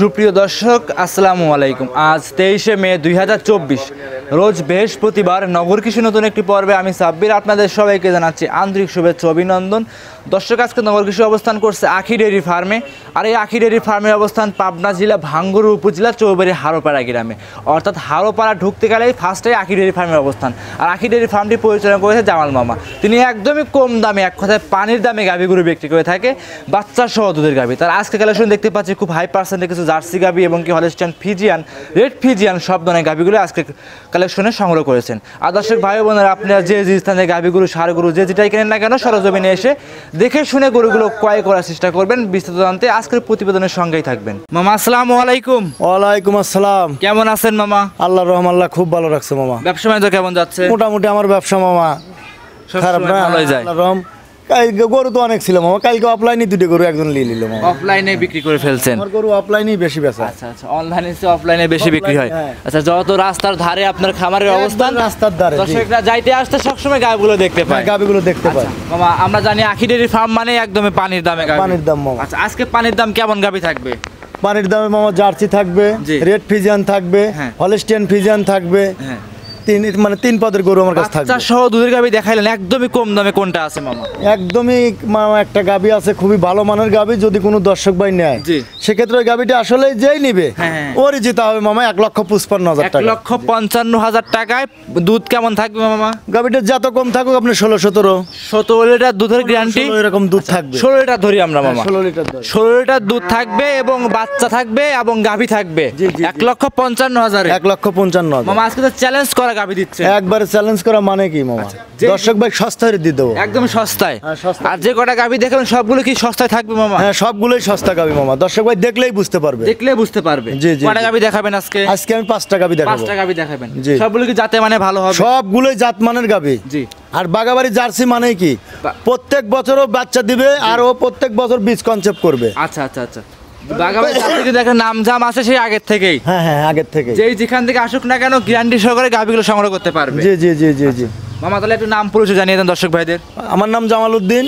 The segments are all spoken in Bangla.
সুপ্রিয় দর্শক আসসালামু আলাইকুম। আজ 23শে মে 2024 রোজ বৃহস্পতিবার নগর কৃষি নতুন একটি পর্বে আমি সাব্বির আপনাদের সবাইকে জানাচ্ছি আন্তরিক শুভেচ্ছা অভিনন্দন। দর্শক আজকে নগর কৃষি অবস্থান করছে আখি ডেয়ারি ফার্মে। আর এই আখি ডেয়ারি ফার্মের অবস্থান পাবনা জেলা ভাঙ্গুর উপজেলা চৌবাড়ি হারোপাড়া গ্রামে, অর্থাৎ হারোপাড়া ঢুকতে গেলেই ফার্স্টে আখি ডেয়ারি ফার্মের অবস্থান। আর আখি ডেয়ারি ফার্মটি পরিচালনা করেছে জামাল মামা। তিনি একদমই কম দামে, এক কথায় পানির দামে গাভী গরু বিক্রি করে থাকে, বাচ্চা সহ দুধের গাভী। তার আজকে কালেকশন দেখতে পাচ্ছি খুব হাই পার্সেন্টের কিছু জার্সি গাভী এবং কি হলস্টাইন ফিজিয়ান, রেড ফিজিয়ান সব ধরনের গাভীগুলো আজকে কালেকশনে সংগ্রহ করেছেন। আর দর্শক ভাই বোনেরা, আপনারা যে স্থানে গাভীগুলো সার গরু যে যেটাই কেনেন না কেন সরজমিনে এসে দেখে শুনে গরুগুলো ক্রয় করার চেষ্টা করবেন। বিস্তারিত জানতে আজকের প্রতিবেদনের সঙ্গেই থাকবেন। মামা আসসালামু আলাইকুম। ওয়ালাইকুম আসসালাম। কেমন আছেন মামা? আল্লাহর রহম, আল্লাহ খুব ভালো রাখছে মামা। ব্যবসা বাণিজ্য কেমন যাচ্ছে? মোটামুটি আমার ব্যবসা মামা খারাপ না, ভালোই যায়। আল্লাহর রহম। গরু তো অনেক ছিল মামা, কালকে অফলাইনে দুটো গরু একজন নিয়ে নিল মামা। অফলাইনে বিক্রি করে ফেলছেন? আমার গরু অফলাইনেই বেশি বেচা। আচ্ছা আচ্ছা, অনলাইনে চেয়ে অফলাইনে বেশি বিক্রি হয়। আচ্ছা, যত রাস্তার ধারে আপনার খামারের অবস্থান, রাস্তার ধারে দর্শকরা যাইতে আসতে সবসময় গাভীগুলো দেখতে পায়। গাভীগুলো দেখতে পায় মামা। আমরা জানি আখি ডেয়ারি ফার্ম মানে একদমই পানির দামে গাভী। পানির দাম মামা। আচ্ছা, আজকে পানির দাম কেমন গাভী থাকবে? পানির দামে মামা জার্সি থাকবে, রেড ফিজিয়ান থাকবে, হলস্টাইন ফিজিয়ান থাকবে, তিন পদের গরু আমার কাছে থাকবে। বাচ্চা সহ দুধের গাভী দেখাইলেন, একদমই কম দামে কোনটা আছে মামা? একদমই মামা একটা গাভী আছে খুবই ভালো মানের গাভী, যদি কোনো দর্শক ভাই নেয় সেক্ষেত্রে ওই গাভীটা আসলে যেই নিবে ওরই যেতে হবে মামা 1,55,000 টাকা। 1,55,000 টাকায় দুধ কেমন থাকবে মামা? গাভীটা যত কম থাকুক আপনি 16-17 লিটার দুধের গ্যারান্টি এরকম দুধ থাকবে। 16 লিটার ধরি আমরা মামা। 16 লিটার দুধ থাকবে এবং বাচ্চা থাকবে এবং গাভী থাকবে। 1,55,000। 1,55,000 মামা আজকে তো চ্যালেঞ্জ করা গাভী দিচ্ছে। একবারে চ্যালেঞ্জ করা মানে কি মামা? দর্শক ভাই সস্তায় দিয়ে দেবো, একদম সস্তায়। আর যে কটা গাভী দেখেন সবগুলো কি সস্তায় থাকবে মামা? হ্যাঁ, সবগুলোই সস্তা গাভী মামা। দর্শক ভাই দেখলেই বুঝতে পারবে, দেখলেই বুঝতে পারবে। কটা গাভী দেখাবেন আজকে? আজকে আমি 5টা গাভী দেখাবো। 5টা গাভী দেখাবেন। সবগুলো কি জাতে মানে ভালো হবে? সবগুলোই জাত মানের গাভী। জি। আর বাগাবাড়ি জার্সি মানে কি প্রত্যেক বছরও বাচ্চা দিবে আর ও প্রত্যেক বছর বীজ কনসেপ্ট করবে। আচ্ছা আচ্ছা আচ্ছা, বাগাবাড়ি জার্সি দেখেন নাম জাম আছে সেই আগের থেকেই। হ্যাঁ হ্যাঁ, আগের থেকে যেই যেখান থেকে আসুক না কেন গ্যারান্টি সহকারে গাভীগুলো সংগ্রহ করতে পারবে। জি জি জি জি জি। মামা তাহলে একটু নাম পরিচয় জানিয়ে দেন দর্শক ভাইদের। আমার নাম জামাল উদ্দিন,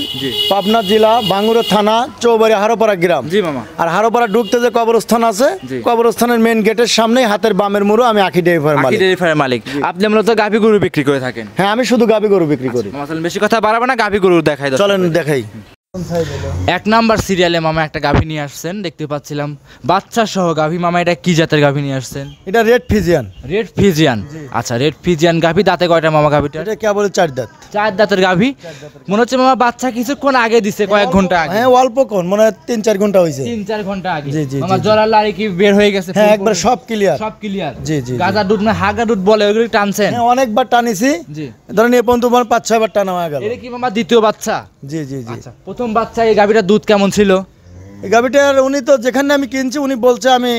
পাবনা জেলা ভাঙ্গুরা থানা চৌবাড়ি হারোপাড়া গ্রাম। জি মামা। আর হারোপাড়া ঢুকতে যে কবরস্থান আছে, কবরস্থানের মেইন গেটের সামনেই হাতের বামের মুড়ো আমি আখি ডেয়ারি ফার্মের মালিক। আখি ডেয়ারি ফার্মের মালিক। আপনি মূলত গাভী গরু বিক্রি করে থাকেন? হ্যাঁ, আমি শুধু গাভী গরু বিক্রি করি। মামা তাহলে বেশি কথা বাড়াবো না, গাভী গরু দেখাই। চলেন দেখাই। 1 নাম্বার সিরিয়ালে মামা একটা গাভী নিয়ে আসছেন, দেখতে পাচ্ছিলাম বাচ্চা সহ গাভী। মামা এটা কি জাতের গাভী নিয়ে আসছেন? এটা রেড ফিজিয়ান। Red Friesian. আচ্ছা, রেড ফিজিয়ান গাভী। দাঁতে কয়টা মামা গাভীটা? এটা কেবল 4 দাঁত। 4 দাঁতের গাভী। মনে হচ্ছে মামা বাচ্চা কিছুক্ষণ আগে দিছে, কয়েক ঘন্টা আগে। হ্যাঁ, অল্প কোন মানে 3-4 ঘন্টা হইছে। 3-4 ঘন্টা আগে। মামা জরার লাড়ি কি বের হয়ে গেছে? হ্যাঁ, একবার সব ক্লিয়ার। সব ক্লিয়ার। জি জি। গাজা দুধ না হাগা দুধ বলে ওইগুলো টানছেন? হ্যাঁ, অনেকবার টানিছি। জি। ধরেন এই পর্যন্ত 5-6 বার টানা হয়ে গেল। এটা কি মামা দ্বিতীয় বাচ্চা? জি জি জি। আচ্ছা, প্রথম বাচ্চা এই গাভীটার দুধ কেমন ছিল? এই গাভীটার উনি তো যেখানে আমি কিনছি উনি বলছে আমি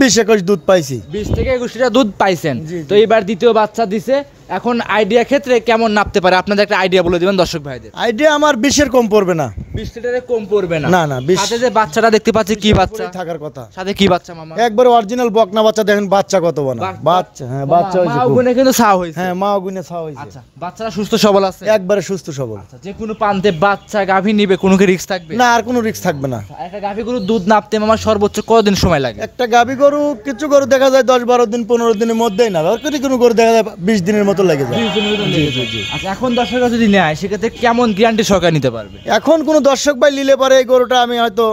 20-21 দুধ পাইছি। 20 থেকে 21 লিটার দুধ পাইছেন। তো এবার দ্বিতীয় বাচ্চা দিছে, এখন আইডিয়া ক্ষেত্রে কেমন নাপতে পারে আপনাদের একটা আইডিয়া বলে দিবেন দর্শক ভাইদের। আইডিয়া আমার 20-এর কম পড়বে না। 20 লিটারে কম পড়বে না? না না, 20। সাথে যে বাচ্চাটা দেখতে পাচ্ছি কি বাচ্চা? থাকার কথা। সাথে কি বাচ্চা মামা? একবার অরিজিনাল বকনা বাচ্চা। দেখেন বাচ্চা কত বড় বাচ্চা। হ্যাঁ, বাচ্চা হইছে। মা গুনে কিন্তু ছাও হইছে। হ্যাঁ, মা গুনে ছাও হইছে। আচ্ছা, বাচ্চাটা সুস্থ সবল আছে? একবারে সুস্থ সবল। আচ্ছা, যে কোনো প্রান্তে বাচ্চা গাভী নিবে, কোনো কি রিস্ক থাকবে? না, আর কোনো রিস্ক থাকবে না। একটা গাভী গরু দুধ নাপতে মামা সর্বোচ্চ কতদিন সময় লাগে? একটা গাভী গরু কিছু গরু দেখা যায় 10-12 দিন 15 দিনের মধ্যেই না, আর কোনো গরু দেখা যায় 20 দিনের মতো লাগে যায়। আচ্ছা, এখন দর্শকরা যদি নেয় সেক্ষেত্রে কেমন গ্যারান্টি সহকারে নিতে পারবে? এখন কোনো দর্শক ভাই নিলে পারে এই গরুটা আমি হয়তো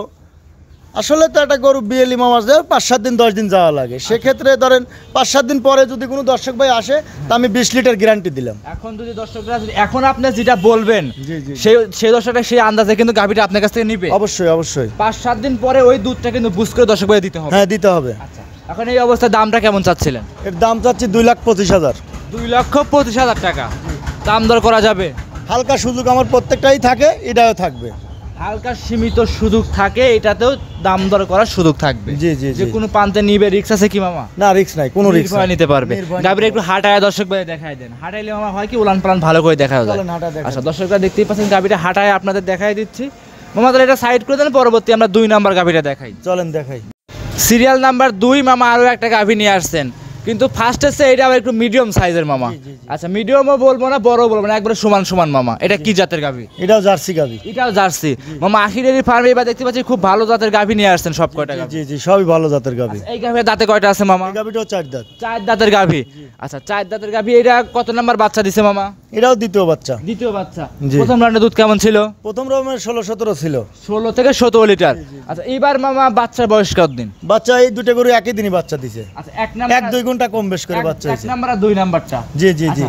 আসলে তো একটা গরু বিয়েলি মামাজ 5-7 দিন 10 দিন যাওয়া লাগে। সেক্ষেত্রে ধরেন 5-7 দিন পরে যদি কোনো দর্শক ভাই আসে তা আমি 20 লিটার গ্যারান্টি দিলাম। এখন যদি দর্শকরা এখন আপনি যেটা বলবেন সেই দর্শকরা সেই আন্দাজে কিন্তু গাভীটা আপনার কাছ থেকে নিবে। অবশ্যই অবশ্যই। 5-7 দিন পরে ওই দুধটা কিন্তু বুঝ করে দর্শক ভাই দিতে হবে। হ্যাঁ, দিতে হবে। আচ্ছা, এখন এই অবস্থায় দামটা কেমন চাচ্ছিলেন? এর দাম চাচ্ছি 2,25,000। 2,25,000 টাকা দাম দর করা যাবে? হালকা সুযোগ আমার প্রত্যেকটাই থাকে, এটাও থাকবে। হালকা সীমিত সুযোগ থাকে, এটাতেও দাম দর করার সুযোগ থাকবে। জি জি। যে কোনো প্রান্তে নিবে, রিস্ক আছে কি মামা? না, রিস্ক নাই, কোনো রিস্ক নাই, নিতে পারবে। গাভীর একটু হাঁটায় দর্শক ভাই দেখায় দেন। হাঁটাইলে মামা হয় কি উলান পালান ভালো করে দেখা যায়। আচ্ছা, দর্শকরা দেখতেই পাচ্ছেন গাভীটা হাঁটায় আপনাদের দেখাই দিচ্ছি। মামা তাহলে এটা সাইড করে দেন, পরবর্তী আমরা 2 নাম্বার গাভীটা দেখাই। চলেন দেখাই। সিরিয়াল নাম্বার 2 মামা আরো একটা গাভী নিয়ে আসছেন। কিন্তু ফার্স্ট এসে এটা আবার একটু মিডিয়াম সাইজের মামা। জি, জি, জি। আচ্ছা মিডিয়ামও বলবো না বড়ও বলবো না, একবারে সমান সমান মামা। এটা কি জাতের গাভী? এটাও জার্সি গাভি। এটাও জার্সি মামা। আখিরের ফার্মে এবার দেখতে পাচ্ছি খুব ভালো জাতের গাভী নিয়ে আসছেন সব কয়টা গাভী। জি জি সবই ভালো জাতের গাভি। এই গাভীর দাঁতে কয়টা আছে মামা? এই গাভিটাও 4 দাঁত। 4 দাঁতের গাভী। আচ্ছা 4 দাঁতের গাভী। এটা কত নাম্বার বাচ্চা দিছে মামা? এটাও দ্বিতীয় বাচ্চা। দ্বিতীয় বাচ্চা। জি। প্রথম রাউন্ডে দুধ কেমন ছিল? প্রথম রকমের 16-17 ছিল। 16 থেকে 17 লিটার। আচ্ছা এইবার মামা বাচ্চার বয়স কতদিন? বাচ্চা এই দুটো গরু একই দিনই বাচ্চা দিছে। আচ্ছা এক নাম্বার 1-2 ঘন্টা কম বেশ করে বাচ্চা এক হয়েছে। নাম্বার আর 2 নাম্বারটা। জি জি জি।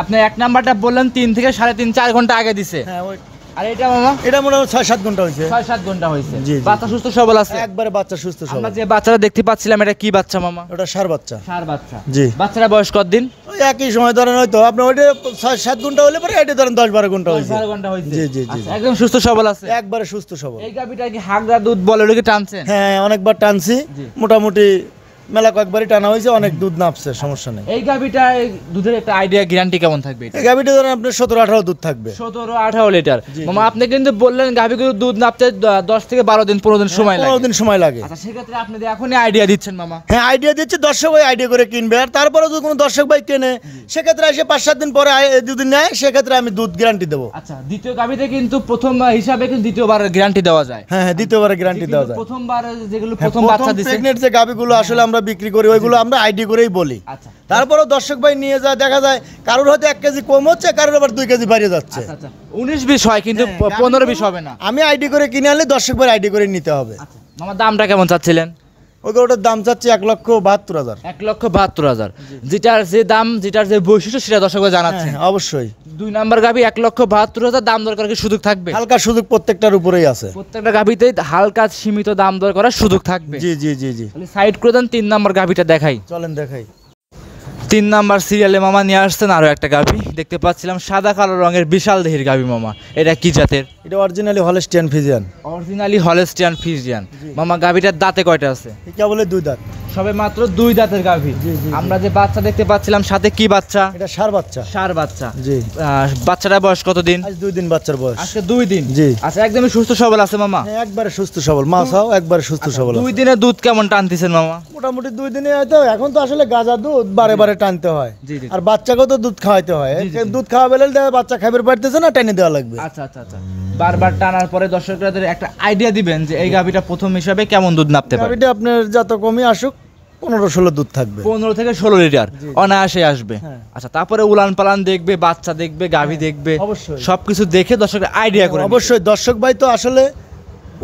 আপনি এক নাম্বারটা বললেন 3 থেকে 3.5 4 ঘন্টা আগে দিছে। হ্যাঁ ওই আর এটা মামা এটা মোটামুটি 6-7 ঘন্টা হয়েছে। 6-7 ঘন্টা হয়েছে। জি, জি। বাচ্চা সুস্থ সবল আছে? একবারে বাচ্চা সুস্থ সবল। আমরা যে বাচ্চাটা দেখতে পাচ্ছিলাম এটা কি বাচ্চা মামা? ওটা ষাঁড় বাচ্চা। ষাঁড় বাচ্চা। জি। বাচ্চাটা বয়স কতদিন? ওই একই সময় ধরেন হয়তো আপনার ওইটা 6-7 ঘন্টা হলে পরে এটা ধরেন 10-12 ঘন্টা হয়েছে। 12 ঘন্টা হয়েছে। জি, জি, জি। আচ্ছা, একদম সুস্থ সবল আছে। একবারে সুস্থ সবল। এই গাবিটা কি হাগরা দুধ বলে ওটাকে টানছেন? হ্যাঁ অনেকবার টানছি। জি। মোটামুটি মেলা কয়েকবারই টানা হয়েছে, অনেক দুধ নাপছে, সমস্যা নেই। এই গাবিটা দুধের একটা আইডিয়া গ্যারান্টি কেমন থাকবে এটা? এই গাভিটা ধরেন আপনার 17-18 দুধ থাকবে। 17-18 লিটার। জি, মামা আপনি কিন্তু বললেন গাবিগুলো দুধ নাপতে 10 থেকে 12 দিন 15 দিন সময় লাগে। 15 দিন সময় লাগে। আচ্ছা সেক্ষেত্রে আপনি এখনই আইডিয়া দিচ্ছেন মামা। হ্যাঁ আইডিয়া দিচ্ছে, দর্শক ভাই আইডিয়া করে কিনবে। আর তারপরে যদি কোনো দর্শক ভাই কেনে সেক্ষেত্রে এসে 5-7 দিন পরে যদি নেয় সেক্ষেত্রে আমি দুধ গ্যারান্টি দেবো। আচ্ছা দ্বিতীয় গাবিতে কিন্তু প্রথম হিসাবে কিন্তু দ্বিতীয়বার গ্যারান্টি দেওয়া যায়। হ্যাঁ হ্যাঁ দ্বিতীয়বারে গ্যারান্টি দেওয়া যায়। প্রথমবার যেগুলো হ্যাঁ, প্রথম বাচ্চা দিছে। প্রেগনেন্ট যে গাভিগুলো আসলে আমরা বিক্রি করি ওইগুলো আমরা আইডি করেই বলি। আচ্ছা তারপরেও দর্শক ভাই নিয়ে যায়, দেখা যায় কারোর হয়তো 1 কেজি কম হচ্ছে, কারোর আবার 2 কেজি বাড়িয়ে যাচ্ছে। আচ্ছা আচ্ছা 19-20 হয় কিন্তু হ্যাঁ, 15-20 হবে না। আমি আইডি করে কিনে আনলে দর্শক ভাই আইডি করে নিতে হবে। আচ্ছা মামা দামটা কেমন চাচ্ছিলেন? ওই গরুটার দাম চাচ্ছি 1,72,000। 1,72,000। যেটার যে দাম যেটার যে বৈশিষ্ট্য সেটা দর্শকরা জানাচ্ছেন। হ্যাঁ অবশ্যই। 2 নাম্বার গাবি 1,72,000 দাম দর করার কি সুযোগ থাকবে? হালকা সুযোগ প্রত্যেকটার উপরেই আছে। প্রত্যেকটা গাবিতে হালকা সীমিত দাম দর করার সুযোগ থাকবে। জি জি জি জি। তাহলে সাইড করে দেন 3 নাম্বার গাবিটা দেখাই। চলেন দেখাই। 3 নাম্বার সিরিয়ালে মামা নিয়ে আসছেন আরো একটা গাভি দেখতে পাচ্ছিলাম, সাদা কালো রঙের বিশাল দেহের গাভি মামা। এটা কি জাতের? এটা originally Holstein Friesian. Originally Holstein Friesian. মামা গাভিটার দাঁতে কয়টা আছে? এটা বলে 2 দাঁত। সবে মাত্র 2 দাঁতের গাভি। জি, জি, জি। আমরা যে বাচ্চা দেখতে পাচ্ছিলাম সাথে কি বাচ্চা? এটা ষাঁড় বাচ্চা। ষাঁড় বাচ্চা। জি। বাচ্চাটার বয়স কতদিন? আজ 2 দিন বাচ্চার বয়স। আজকে 2 দিন। জি। আচ্ছা একদমই সুস্থ সবল আছে মামা। হ্যাঁ একবারে সুস্থ সবল, মাছাও একবারে সুস্থ সবল আছে। 2 দিনে দুধ কেমন টানতেছেন মামা? মোটামুটি 2 দিনে হয়তো, এখন তো আসলে গাজা দুধ বারে বারে টানতে হয়। জি, জি। আর বাচ্চাকেও তো দুধ খাওয়াইতে হয়। জি, জি, জি। দুধ খাওয়া বেলে বাচ্চা খাইবার পারতেছে না, টেনে দেওয়া লাগবে। আচ্ছা আচ্ছা আচ্ছা বারবার টানার পরে দর্শকদের একটা আইডিয়া দিবেন যে এই গাভিটা প্রথম হিসাবে কেমন দুধ নাপতে পারে। গাভিটা আপনার যত কমই আসুক 15-16 দুধ থাকবে। 15 থেকে 16 লিটার অনায়াসে আসবে। হ্যাঁ। আচ্ছা তারপরে উলান পালান দেখবে, বাচ্চা দেখবে, গাভি দেখবে, অবশ্যই। সবকিছু দেখে দর্শকরা আইডিয়া করে নিবে। অবশ্যই দর্শক ভাই তো আসলে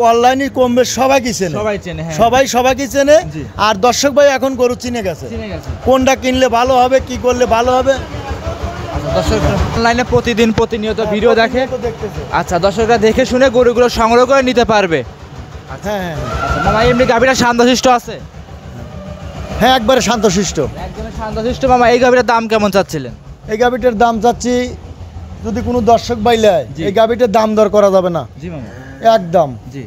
অনলাইনে কম বেশ সবাইকে চেনে। সবাই চেনে, হ্যাঁ। সবাইকে চেনে। জি। আর দর্শক ভাই এখন গরু চিনে গেছে, চিনে গেছে। কোনটা কিনলে ভালো হবে, কি করলে ভালো হবে। আচ্ছা দর্শকরা অনলাইনে প্রতিদিন প্রতিনিয়ত ভিডিও দেখে। তো দেখতেছে। আচ্ছা দর্শকরা দেখে শুনে গরুগুলো সংগ্রহ করে নিতে পারবে। হ্যাঁ হ্যাঁ হ্যাঁ। আচ্ছা মামা এমনি গাভিটা শান্তশিষ্ট আছে? হ্যাঁ একবারে শান্তশিষ্ট। একদমই শান্তশিষ্ট। মামা এই গাভিটার দাম কেমন চাচ্ছিলেন? এই গাভিটার দাম চাচ্ছি, যদি কোনো দর্শক ভাই নেয় জি। এই গাভিটার দাম দর করা যাবে না, জি মামা। একদম জি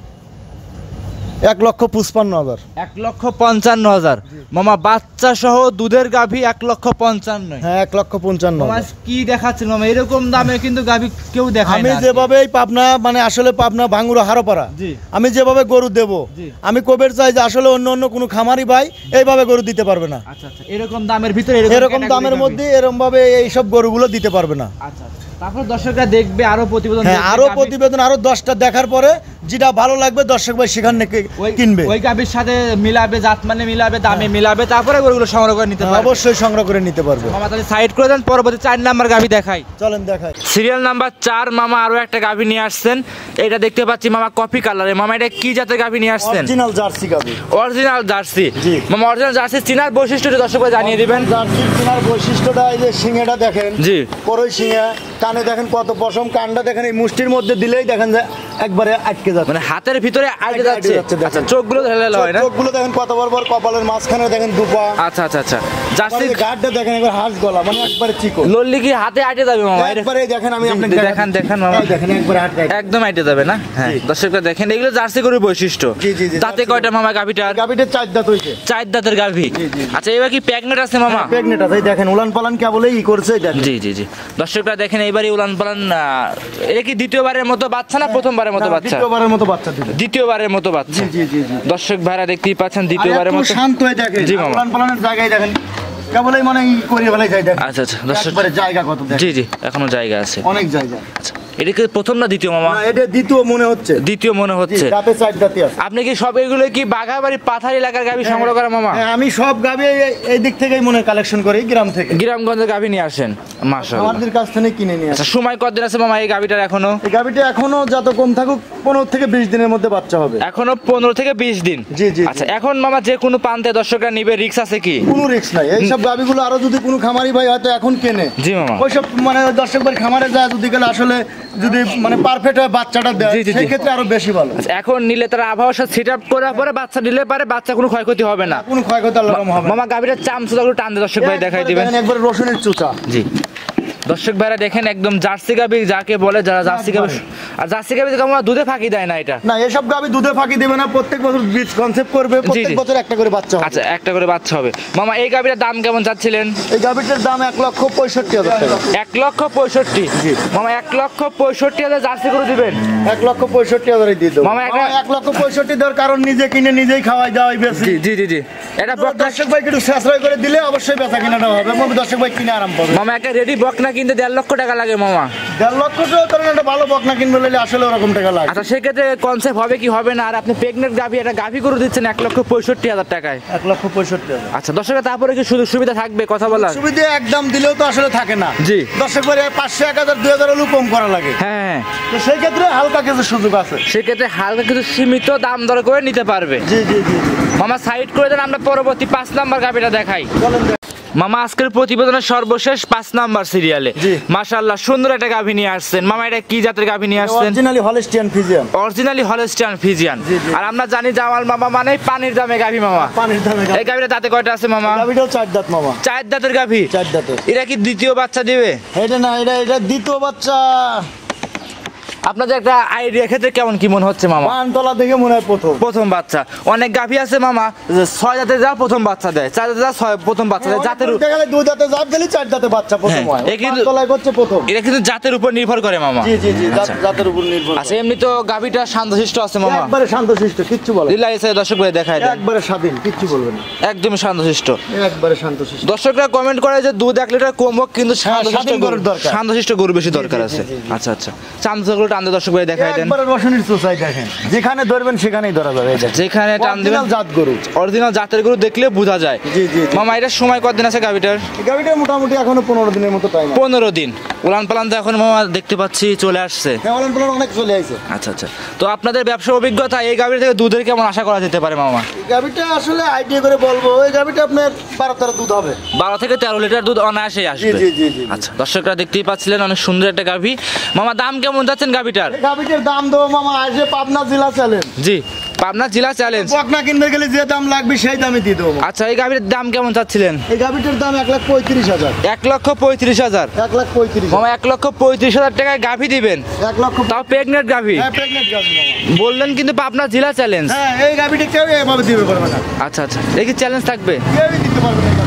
1,55,000। 1,55,000। মামা বাচ্চা সহ দুধের গাভী 1,55,000। হ্যাঁ মামা 1,55,000। কি দেখাচ্ছেন মামা? এরকম দামে কিন্তু গাভী কেউ দেখায় আমি না। যেভাবে এই পাবনা মানে আসলে পাবনা ভাঙ্গুরা হারোপাড়া জি। আমি যেভাবে গরু দেব, জি। আমি কবের চাই যে আসলে অন্য কোনো খামারি ভাই এইভাবে গরু দিতে পারবে না। আচ্ছা আচ্ছা এরকম দামের ভিতরে এরকম দামের মধ্যে এরকম ভাবে এইসব গরুগুলো দিতে পারবে না। আচ্ছা আচ্ছা তারপর দর্শকরা দেখবে আরো প্রতিবেদন হ্যাঁ দেখবে আরো গাভী- প্রতিবেদন আরো 10টা দেখার পরে যেটা ভালো লাগবে দর্শক ভাই সেখান থেকে ওই- কিনবে। ওই গাভীর সাথে মিলাবে, জাত মানে মিলাবে, দামে মিলাবে, তারপরে গরুগুলো সংগ্রহ করে নিতে হ্যাঁ, পারবে। অবশ্যই সংগ্রহ করে নিতে পারবে। মামা তাহলে সাইড করে দেন, পরবর্তী 4 নাম্বার গাভী দেখাই। চলেন দেখাই। সিরিয়াল নাম্বার 4 মামা আরো একটা গাভী নিয়ে আসছেন। এটা দেখতে পাচ্ছি মামা কফি কালারে। মামা এটা কি জাতের গাভী নিয়ে আসছেন? অরিজিনাল জার্সি গাভি। Original jersey. জি। মামা অরিজিনাল জার্সি চিনার বৈশিষ্ট্যটা দর্শকদের জানিয়ে দিবেন। জার্সি চিনার বৈশিষ্ট্যটা এই যে শিঙেটা দেখেন। জি। পরই শিঙে, কানে দেখেন কত পশম, কানটা দেখেন এই মুষ্টির মধ্যে দিলেই দেখেন যে একবারে আটকে যাচ্ছে। মানে হাতের ভিতরে আটকে আটকে যাচ্ছে। যাচ্ছে, দেখেন। আচ্ছা চোখগুলো ঢেলে হয় না? চোখগুলো দেখেন কত বড় বড়, কপালের মাঝখানে দেখেন দুপা। আচ্ছা আচ্ছা আচ্ছা জার্সি গাঢ়টা দেখেন একবার হাঁস গলা, মানে একবারে চিকন। লল্লি কি হাতে আটে যাবে মামা? এটা- একবারে দেখেন আমি আপনাকে দেখান মামা। এই দেখেন একবারে আটকে। একদম আইটে যাবে না? হ্যাঁ জি। দর্শকরা দেখেন এগুলো জার্সি গরুর বৈশিষ্ট্য। জি, জি, জি, দাঁতে জার্সি কয়টা মামা গাভীটার? গাভিটার 4 দাঁত হইছে। 4 দাঁতের গাভী। জি, জি। আচ্ছা এবার কি প্রেগনেন্ট আছে মামা? প্রেগনেন্ট আছে, এই দেখেন উলান পালান কেবলই ই করছে, এই দেখেন। জি জি জি দর্শকরা দেখেন এইবারই উলান পালান। এটা কি দ্বিতীয়বারের মতো বাচ্চা না প্রথমবারের মতো না, বাচ্চা? দ্বিতীয়বারের মতো বাচ্চা দিবে। দ্বিতীয়বারের মতো বাচ্চা। জি জি জি জি। দর্শক ভাইরা দেখতেই পাচ্ছেন আর দ্বিতীয়বারের এত মতো। শান্ত হয়ে দেখেন। জি, মামা। উলান পালানের জায়গায় দেখেন কেবল এই মানে করে ফেলাই যায় দেখ। আচ্ছা আচ্ছা দর্শক, একবারে জায়গা কত দেখ, জি জি এখনো জায়গা আছে। অনেক জায়গা। আচ্ছা এটা কি প্রথম না দ্বিতীয় মামা? না, এটা দ্বিতীয় মনে হচ্ছে। দ্বিতীয় মনে হচ্ছে। জি, দাঁতে চার দাঁতি আছে। আপনি কি সব এগুলো কি বাঘাবাড়ি পাথার এলাকার গাভী সংগ্রহ করা মামা? হ্যাঁ, আমি সব গাভী এই দিক থেকেই মনে কালেকশন করি, গ্রাম থেকে। গ্রামগঞ্জের গাভী নিয়ে আসেন মাশাআল্লাহ। আমাদের কাছ থেকে কিনে নিয়ে আসি। আচ্ছা সময় কতদিন আছে মামা এই গাভীটার এখনো? এই গাভীটা এখনো যত কম থাকুক 15 থেকে 20 দিনের মধ্যে বাচ্চা হবে। এখনো 15 থেকে 20 দিন। জি জি। আচ্ছা এখন মামা যে কোনো প্রান্তে দর্শকরা নিবে, রিস্ক আছে কি? কোনো রিস্ক নাই। এইসব গাভীগুলো আরো যদি কোনো খামারি ভাই হয়তো এখন কেনে, জি মামা, ওইসব মানে দর্শক ভাই খামারে যায় যদি গেলে আসলে যদি মানে পারফেক্ট হয় বাচ্চাটা দেয়, জি, জি, জি। সেই ক্ষেত্রে আরো বেশি ভালো। আচ্ছা এখন নিলে তারা আবহাওয়ার সাথে সেট আপ করার পরে বাচ্চা দিলে পারে, বাচ্চা কোনো ক্ষয়ক্ষতি হবে না। কোনো ক্ষয়ক্ষতি আল্লাহর রহমতে হবে না। মামা গাভীটার চামচুটা একটু টান দিয়ে দর্শক ভাই দেখাই দিবেন। একবার রসুনের চুচা। জি দর্শক ভাইরা দেখেন একদম জার্সি গাভী যাকে বলে, যারা জার্সি গাভী, আর জার্সি গাভী তো আমরা দুধে ফাঁকি দেয় না এটা। না, এসব গাভী দুধে ফাঁকি দেবে না, প্রত্যেক বছর বীজ কনসেপ্ট করবে, প্রত্যেক বছর একটা করে বাচ্চা হবে। আচ্ছা একটা করে বাচ্চা হবে। মামা এই গাভীটার দাম কেমন চাচ্ছিলেন? এই গাভীটার দাম 1,65,000 টাকা। 1,65,000। জি। মামা 1,65,000 জার্সি করে দিবেন? 1,65,000 দিয়ে দেবো। মামা একটা 1,65,000 দেওয়ার কারণ নিজে কিনে নিজেই খাওয়াই যাওয়াই বেশি। জি জি জি জি এটা বকনা। দর্শক ভাই একটু সাশ্রয় করে দিলে অবশ্যই বেচা কিনাটা হবে এবং দর্শক ভাই কিনে আরাম পাবে। মামা একটা রেডি বকনা কিনতে 1.5 লক্ষ টাকা লাগে মামা। 1.5 লক্ষ টাকা ধরেন একটা ভালো বকনা কিনবে হলে আসলে ওরকম টাকা লাগে। আচ্ছা সেক্ষেত্রে কনসেপ্ট হবে কি হবে না? আর আপনি প্রেগনেন্ট গাভী একটা গাভী করে দিচ্ছেন 1,65,000 টাকায়। 1,65,000। আচ্ছা দর্শকের তারপরে কি সুযোগ সুবিধা থাকবে কথা বলার? সুবিধা একদম দিলেও তো আসলে থাকে না। জি। দর্শক ভাই 500, 1000, 2000 হলেও কম করা লাগে। হ্যাঁ হ্যাঁ, তো সেই ক্ষেত্রে হালকা কিছু সুযোগ আছে। সেক্ষেত্রে হালকা কিছু সীমিত দাম দর করে নিতে পারবে। জি জি জি। মামা সাইড করে দেন, আমরা পরবর্তী 5 নাম্বার গাভীটা দেখাই। চলেন মামা আজকের প্রতিবেদনের সর্বশেষ 5 নাম্বার সিরিয়ালে জি। মাশাআল্লাহ সুন্দর একটা গাভী নিয়ে আসছেন মামা। এটা কি জাতের গাভী নিয়ে আসছেন? Originally Holstein Friesian. Originally Holstein Friesian. জি, জি। আর আমরা জানি জামাল মামা মানে পানির দামে গাভী মামা। পানির দামে এই গাভীটা দাঁতে কয়টা আছে মামা? গাভীটাও 4 দাঁত মামা। 4 দাঁতের গাভী। 4 দাঁতের। এটা কি দ্বিতীয় বাচ্চা দিবে? এটা না, এটা দ্বিতীয় বাচ্চা। আপনাদের একটা আইডিয়া ক্ষেত্রে কেমন কি মনে হচ্ছে মামা? পানতলা থেকে মনে হয় প্রথম বাচ্চা। অনেক গাভী আছে মামা 6 দাঁতে যা প্রথম বাচ্চা দেয়, 4 দাঁতে যা প্রথম বাচ্চা দেয়। জাতের 2 দাঁতে জাত গেলে 4 দাঁতে বাচ্চা প্রথম হয়। হ্যাঁ, কিন্তু পানতলায় করছে প্রথম। এটা কিন্তু জাতের উপর নির্ভর করে মামা। জি জি জি, আচ্ছা। জাতের উপর নির্ভর। আচ্ছা এমনি তো গাভীটা শান্তশিষ্ট আছে মামা। একবারে শান্তশিষ্ট, কিচ্ছু বলে না। লীলা এসে দর্শক ভাই দেখায় দেন। একবারে স্বাধীন, কিচ্ছু বলবে না। একদমই শান্তশিষ্ট। একবারে শান্তশিষ্ট। দর্শকরা কমেন্ট করে যে দুধ 1 লিটার কম হোক কিন্তু স্বাধীন গরুর দরকার। শান্তশিষ্ট গরু বেশি দরকার জি, জি, আছে। জি, জি। আচ্ছা আচ্ছা চামচগুলো টানতে দর্শক ভাই দেখায় দেন। একবারে রসুনের চোচাই দেখেন, যেখানে ধরবেন সেখানেই ধরা যাবে। এই দেখেন, যেখানে টান দিবেন অরিজিনাল জাত গরু। অরিজিনাল জাতের গরু দেখলে বোঝা যায়। জি জি জি। মামা এটার সময় কতদিন আছে গাভীটার? এই গাভীটা মোটামুটি এখনো 15 দিনের মতো টাইম আছে। 15 দিন। উলান পালান তো এখন মামা দেখতে পাচ্ছি চলে আসছে। কেমন বলেন, অনেক চলে আইছে। আচ্ছা আচ্ছা তো আপনাদের ব্যবসা অভিজ্ঞতা এই গাভীর থেকে দুধের কেমন আশা করা যেতে পারে মামা? এই গাভীটা আসলে আইডিয়া করে বলবো, এই গাভীটা আপনার 12-13 দুধ হবে। 12 থেকে 13 লিটার দুধ অনায়াসেই আসবে। জি, জি, জি, জি। আচ্ছা দর্শকরা দেখতেই পাচ্ছিলেন অনেক সুন্দর একটা গাভী। মামা দাম কেমন যাচ্ছেন গাভীটার? এই গাভীটার দাম দেবো মামা আসে পাবনা জেলা চ্যালেঞ্জ। জি পাবনা জেলা চ্যালেঞ্জ। বকনা কিনতে গেলে যে দাম লাগবে সেই দামই দিয়ে দেবো। আচ্ছা এই গাভীর দাম কেমন চাচ্ছিলেন? এই গাভীটার দাম 1,35,000। 1,35,000। 1,35,000। মামা 1,35,000 টাকায় গাভী দিবেন? 1 লক্ষ। তাও প্রেগনেন্ট গাভী হ্যাঁ, প্রেগনেন্ট গাভী মামা। বললেন কিন্তু পাবনা জেলা চ্যালেঞ্জ। হ্যাঁ, এই গাভীটা কেউ এভাবে দিতে পারবে না। আচ্ছা আচ্ছা দেখি চ্যালেঞ্জ থাকবে। কেউই দিতে পারবে না।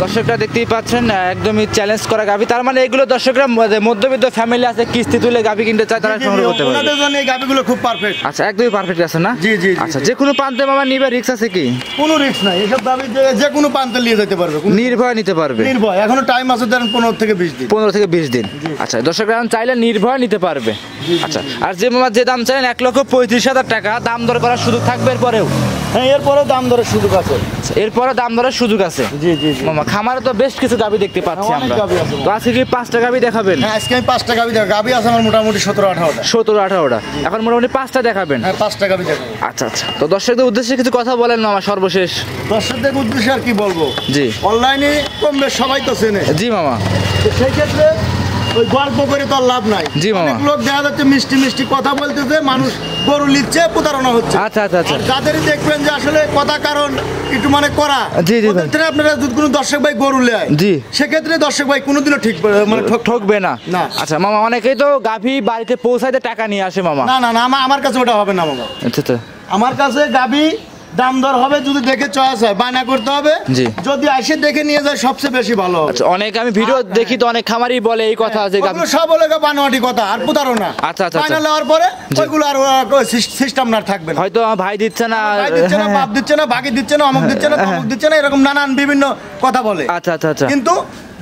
দর্শকরা দেখতেই পাচ্ছেন একদমই চ্যালেঞ্জ করা গাভী। তার মানে এগুলো দর্শকরা মধ্যবিত্ত ফ্যামিলি আছে, কিস্তি তুলে গাভী কিনতে চায়, তারা সংগ্রহ করতে পারবে। ওনাদের জন্য এই গাভীগুলো খুব পারফেক্ট। আচ্ছা একদমই পারফেক্ট আছে না? জি, জি, জি, আচ্ছা জি। যে কোনো প্রান্তে মামা নিবে রিক্স আছে কি? কোনো রিস্ক নাই, এসব গাভী যে কোনো প্রান্তে নিয়ে যেতে পারবে। নির্ভয় নিতে পারবে। নির্ভয়, এখনো টাইম আছে, ধরেন 15 থেকে 20 দিন। 15 থেকে 20 দিন। আচ্ছা দর্শকরা এখন চাইলে নির্ভয় নিতে পারবে। আচ্ছা আর যে মামা যে দাম চাইলেন 1,35,000 টাকা, দাম দর করার সুযোগ থাকবে এরপরেও? হ্যাঁ, এরপরেও দাম দরের সুযোগ আছে। এরপরে দাম দরের সুযোগ আছে। জি জি জি। মামা খামারে তো বেশ কিছু গাভী দেখতে পাচ্ছি হ্যাঁ, অনেক আমরা। গাভী আছে। তো আজকে কি 5টা গাভী দেখাবেন? হ্যাঁ, আজকে আমি 5টা গাভী দেখাবো। গাভী আছে আমার মোটামুটি 17-18টা। 17-18টা। এখন মোটামুটি 5টা দেখাবেন। হ্যাঁ, 5টা গাভী দেখাবো। আচ্ছা আচ্ছা তো দর্শকদের উদ্দেশ্যে কিছু কথা বলেন মামা সর্বশেষ। দর্শকদের উদ্দেশ্যে আর কি বলবো, জি অনলাইনে কম বেশ সবাই তো চেনে। জি মামা। তো সেই ক্ষেত্রে ওই গল্প করে তো আর লাভ নাই। জি মামা। অনেক লোক দেখা যাচ্ছে মিষ্টি মিষ্টি কথা বলতেছে, মানুষ গরু লিচ্ছে, প্রতারণা হচ্ছে। আচ্ছা আচ্ছা আচ্ছা আর যাদেরই দেখবেন যে আসলে কথা কারণ একটু মানে করা, জি, জি, ওদের থেকে আপনারা যদি কোনো দর্শক ভাই গরু নেয়, জি। সেক্ষেত্রে দর্শক ভাই কোনোদিনও ঠিক মানে ঠকবে না। না। আচ্ছা মামা অনেকেই তো গাভী বাড়িতে পৌঁছাইতে টাকা নিয়ে আসে মামা। না না না, আমার কাছে ওটা হবে না মামা। আচ্ছা আচ্ছা আমার কাছে গাভী দাম দর হবে, যদি দেখে চয়েস হয় বায়না করতে হবে। জি। যদি এসে দেখে নিয়ে যায় সবচেয়ে বেশি ভালো হবে। আচ্ছা, অনেক আমি ভিডিও দেখি তো অনেক খামারি বলে এই কথা যে ওগুলো সব হলো বানোয়াটি কথা আর প্রতারণা। আচ্ছা, আচ্ছা, বায়না আচ্ছা। নেওয়ার পরে ওইগুলো আর সিস্টেম না থাকবে না। হয়তো আমার ভাই দিচ্ছে না, ভাই দিচ্ছে না, বাপ দিচ্ছে না, বাকি দিচ্ছে না, অমুক দিচ্ছে না, তমুক দিচ্ছে না, এরকম নানান বিভিন্ন কথা বলে। আচ্ছা আচ্ছা আচ্ছা, কিন্তু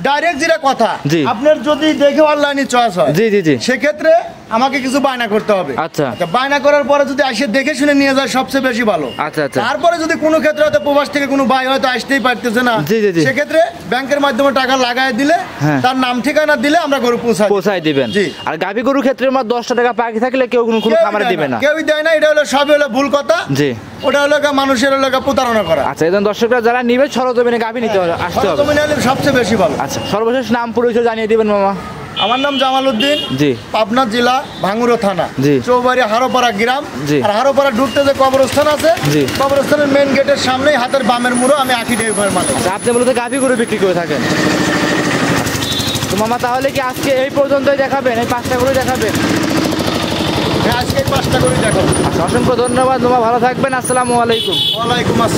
ডাইরেক্ট যেটা কথা, জি। আপনার যদি দেখে অনলাইনে চয়েস হয়, জি জি জি, সেক্ষেত্রে আমাকে কিছু বায়না করতে হবে। আচ্ছা। বায়না করার পরে যদি এসে দেখে শুনে নিয়ে যায় সবচেয়ে বেশি ভালো। আচ্ছা আচ্ছা, তারপরে যদি কোনো ক্ষেত্রে হয়তো প্রবাস থেকে কোনো ভাই হয়তো আসতেই পারতেছে না, জি, জি, জি। সেক্ষেত্রে ব্যাংকের মাধ্যমে টাকা লাগায় দিলে, হ্যাঁ। তার নাম ঠিকানা দিলে আমরা গরু পৌঁছায় দিবেন। জি। আর গাভী গরুর ক্ষেত্রে আমার 10টা টাকা বাকি থাকলে কেউ কোনো খামারে দিবে না, কেউই দেয় না। এটা হলো সবই হলো ভুল কথা। জি। ওটা হলো মানুষের হলো প্রতারণা করা। আচ্ছা, এই দর্শকরা যারা নিবে সরজমিনে গাভী নিতে হবে, আসতে হবে। সরজমিনে হলে সবচেয়ে বেশি ভালো। আচ্ছা, সর্বশেষ নাম পরিচয় জানিয়ে দিবেন মামা। আমার নাম জামাল উদ্দিন, জি। পাবনা জেলা ভাঙ্গুরো থানা, জি। চৌবাড়ি হারোপাড়া গ্রাম। জি। আর হারোপাড়া ঢুকতে যে কবরস্থান আছে, জি। কবরস্থানের মেইন গেটের সামনেই হাতের বামের মুড়ো, আমি আখি ডেইভার মালিক। আচ্ছা, আপনি মূলত গাভী গরু বিক্রি করে থাকেন তো মামা, তাহলে কি আজকে এই পর্যন্তই দেখাবেন, এই 5টা গরু দেখাবেন? হ্যাঁ, আজকে 5টা করে দেখাবো। আচ্ছা, অসংখ্য ধন্যবাদ মামা, ভালো থাকবেন, আসসালামু আলাইকুম। ওয়ালাইকুম আসসালাম।